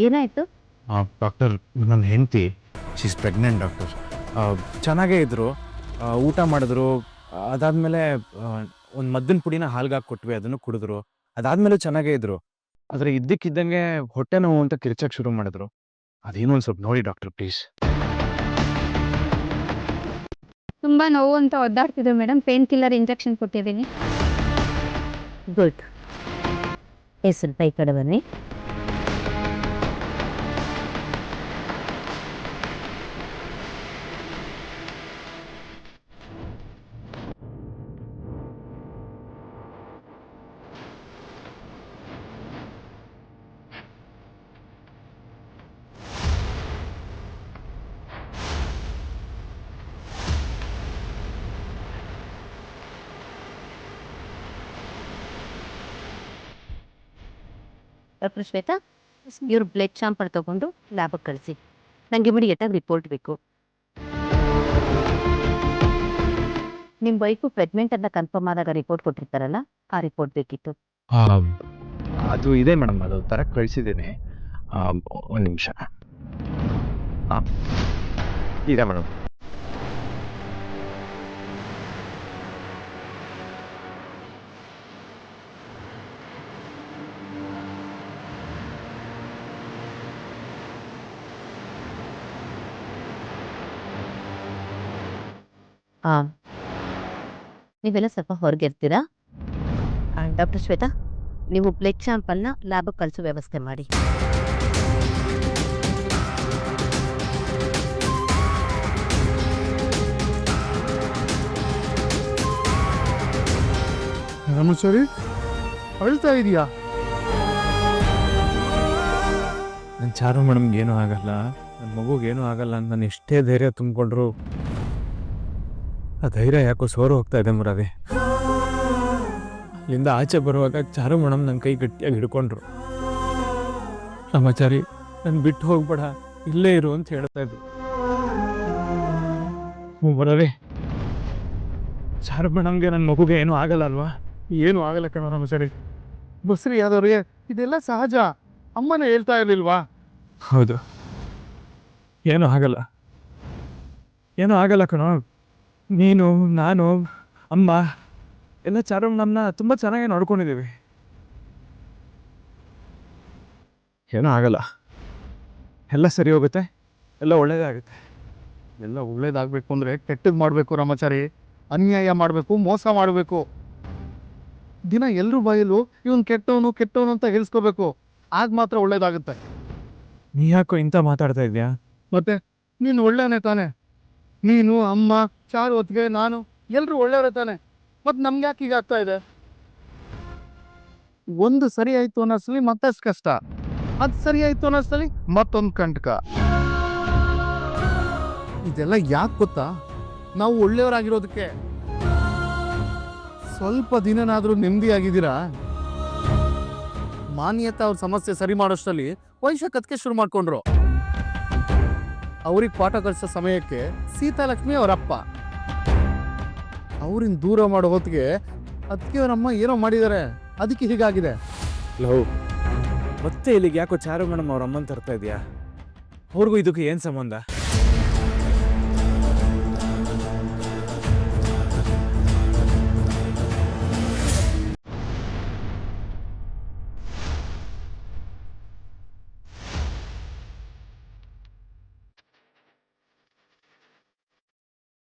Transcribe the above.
ಏನಾಯ್ತು? ಡಾಕ್ಟರ್, ನನ್ನ ಹೆಂಡತಿ ಶಿ ಇಸ್ ಪ್ರೆಗ್ನೆಂಟ್ ಡಾಕ್ಟರ್. ಚೆನ್ನಾಗೇ ಇದ್ದರು, ಊಟ ಮಾಡಿದ್ರು. ಅದಾದಮೇಲೆ ಒಂದು ಮದ್ದಿನ ಪುಡಿನ ಹಾಲ್ಗಾಕಿ ಕೊಟ್ವಿ, ಅದನ್ನು ಕುಡಿದ್ರು. ಅದಾದಮೇಲೆ ಚೆನ್ನಾಗೇ ಇದ್ದರು. ಆದರೆ ಇದ್ದಕ್ಕಿದ್ದಂಗೆ ಹೊಟ್ಟೆ ನೋವು ಅಂತ ಕಿರ್ಚಕ್ಕೆ ಶುರು ಮಾಡಿದ್ರು. ಅದೇನೋ ಒಂದು ಸ್ವಲ್ಪ ನೋಡಿ ಡಾಕ್ಟರ್ ಪ್ಲೀಸ್. ತುಂಬ ನೋವು ಅಂತ ಒದ್ದಾಡ್ತಿದ್ರು ಮೇಡಮ್. ಪೇನ್ ಕಿಲ್ಲರ್ ಇಂಜೆಕ್ಷನ್ ಕೊಟ್ಟಿದ್ದೀನಿ. ಗುಡ್. ಸ್ವಲ್ಪ ಈ ಕಡೆ ಬನ್ನಿ. ಡಾಕ್ಟರ್ ಶ್ವೇತಾ, ಇವ್ರ ಬ್ಲಡ್ ಸ್ಯಾಂಪಲ್ ತೊಗೊಂಡು ಲ್ಯಾಬಿಗೆ ಕಳಿಸಿ. ನನಗೆ ಇಮಿಡಿಯೇಟಾಗಿ ರಿಪೋರ್ಟ್ ಬೇಕು. ನಿಮ್ಮ ವೈಫು ಪ್ರೆಗ್ನೆಂಟ್ ಅಂತ ಕನ್ಫರ್ಮ್ ಆದಾಗ ರಿಪೋರ್ಟ್ ಕೊಟ್ಟಿರ್ತಾರಲ್ಲ, ಆ ರಿಪೋರ್ಟ್ ಬೇಕಿತ್ತು. ಅದು ಇದೆ ಮೇಡಮ್, ಅದು ತರಕ್ಕೆ ಕಳಿಸಿದ್ದೀನಿ. ಒಂದು ನಿಮಿಷ. ಇದೆ ಮೇಡಮ್. ಹಾಂ, ನೀವೆಲ್ಲ ಸ್ವಲ್ಪ ಹೊರಗೆ ಇರ್ತೀರಾ? ಡಾಕ್ಟರ್ ಶ್ವೇತಾ, ನೀವು ಬ್ಲಡ್ ಸ್ಯಾಂಪಲ್ನ ಲ್ಯಾಬಿಗೆ ಕಳಿಸೋ ವ್ಯವಸ್ಥೆ ಮಾಡಿ. ಸರಿ, ಅಳ್ತಾ ಇದೆಯಾ? ನನ್ನ ಚಾರು ಮೇಡಮ್ಗೆ ಏನೂ ಆಗಲ್ಲ, ನನ್ನ ಮಗುಗೇನೂ ಆಗಲ್ಲ ಅಂತ ನಾನು ಎಷ್ಟೇ ಧೈರ್ಯ ತುಂಬಿಕೊಂಡ್ರು ಆ ಧೈರ್ಯ ಯಾಕೋ ಸೋರು ಹೋಗ್ತಾ ಇದೆ ಮುರಾರಿ. ಅಲ್ಲಿಂದ ಆಚೆ ಬರುವಾಗ ಚಾರು ಮೇಡಮ್ ನನ್ನ ಕೈ ಗಟ್ಟಿಯಾಗಿ ಹಿಡ್ಕೊಂಡ್ರು. ರಾಮಾಚಾರಿ, ನನ್ನ ಬಿಟ್ಟು ಹೋಗ್ಬೇಡ, ಇಲ್ಲೇ ಇರು ಅಂತ ಹೇಳ್ತಾ ಇದ್ರು. ಮುರಾರಿ, ಚಾರು ಮೇಡಮ್ಗೆ ನನ್ನ ಮಗುಗೆ ಏನೂ ಆಗಲ್ಲ ಅಲ್ವಾ? ಏನು ಆಗಲ್ಲ ಕಣ ರಾಮಚಾರಿ. ಬಸ್ರಿ ಆದವ್ರಿಗೆ ಇದೆಲ್ಲ ಸಹಜ. ಅಮ್ಮನೇ ಹೇಳ್ತಾ ಇರ್ಲಿಲ್ವಾ? ಹೌದು, ಏನೂ ಆಗಲ್ಲ, ಏನೂ ಆಗಲ್ಲ ಕಣೋ. ನೀನು, ನಾನು, ಅಮ್ಮ ಎಲ್ಲ ಚಾರು ನಮ್ಮನ್ನ ತುಂಬ ಚೆನ್ನಾಗಿ ನೋಡ್ಕೊಂಡಿದ್ದೀವಿ. ಏನೂ ಆಗಲ್ಲ, ಎಲ್ಲ ಸರಿ ಹೋಗುತ್ತೆ, ಎಲ್ಲ ಒಳ್ಳೇದಾಗುತ್ತೆ. ಎಲ್ಲ ಒಳ್ಳೇದಾಗಬೇಕು ಅಂದರೆ ಕೆಟ್ಟದ್ದು ಮಾಡಬೇಕು ರಾಮಚಾರಿ. ಅನ್ಯಾಯ ಮಾಡಬೇಕು, ಮೋಸ ಮಾಡಬೇಕು. ದಿನ ಎಲ್ಲರೂ ಬಾಯಲ್ಲೂ ಇವನು ಕೆಟ್ಟವನು ಕೆಟ್ಟವನು ಅಂತ ಹೇಳ್ಸ್ಕೋಬೇಕು. ಆಗ ಮಾತ್ರ ಒಳ್ಳೇದಾಗುತ್ತೆ. ನೀ ಯಾಕೋ ಇಂಥ ಮಾತಾಡ್ತಾ ಇದೆಯಾ? ಮತ್ತೆ ನೀನು ಒಳ್ಳೆಯವನೇ ತಾನೆ? ನೀನು, ಅಮ್ಮ, ಚಾರು, ಹೊತ್ತಿಗೆ ನಾನು, ಎಲ್ಲರೂ ಒಳ್ಳೆಯವರೇ ತಾನೆ? ಮತ್ತು ನಮ್ಗೆ ಯಾಕೆ ಈಗ ಆಗ್ತಾ ಇದೆ? ಒಂದು ಸರಿ ಆಯಿತು ಅನ್ನೋಷ್ಟರಲ್ಲಿ ಮತ್ತಷ್ಟು ಕಷ್ಟ, ಅದು ಸರಿ ಆಯಿತು ಅನ್ನೋಷ್ಟರಲ್ಲಿ ಮತ್ತೊಂದು ಕಂಟಕ. ಇದೆಲ್ಲ ಯಾಕೆ ಗೊತ್ತಾ? ನಾವು ಒಳ್ಳೆಯವರಾಗಿರೋದಕ್ಕೆ. ಸ್ವಲ್ಪ ದಿನನಾದರೂ ನೆಮ್ಮದಿಯಾಗಿದ್ದೀರಾ? ಮಾನ್ಯತೆ ಅವ್ರ ಸಮಸ್ಯೆ ಸರಿ ಮಾಡೋಷ್ಟರಲ್ಲಿ ವೈಶಾಖತ್ಗೆ ಶುರು ಮಾಡ್ಕೊಂಡ್ರು. ಅವ್ರಿಗೆ ಪಾಠ ಕಲಿಸೋ ಸಮಯಕ್ಕೆ ಸೀತಾಲಕ್ಷ್ಮಿ ಅವರಪ್ಪ, ಅವ್ರಿಂದ ದೂರ ಮಾಡೋ ಹೊತ್ತಿಗೆ ಅದಕ್ಕೆ ಅವರಮ್ಮ ಏನೋ ಮಾಡಿದ್ದಾರೆ, ಅದಕ್ಕೆ ಹೀಗಾಗಿದೆ. ಲವ್, ಮತ್ತೆ ಇಲ್ಲಿಗೆ ಯಾಕೋ ಚಾರು ಮೇಡಮ್ ಅವ್ರ ಅಮ್ಮನ ತರ್ತಾ ಇದೆಯಾ? ಅವ್ರಿಗೂ ಇದಕ್ಕೆ ಏನು ಸಂಬಂಧ?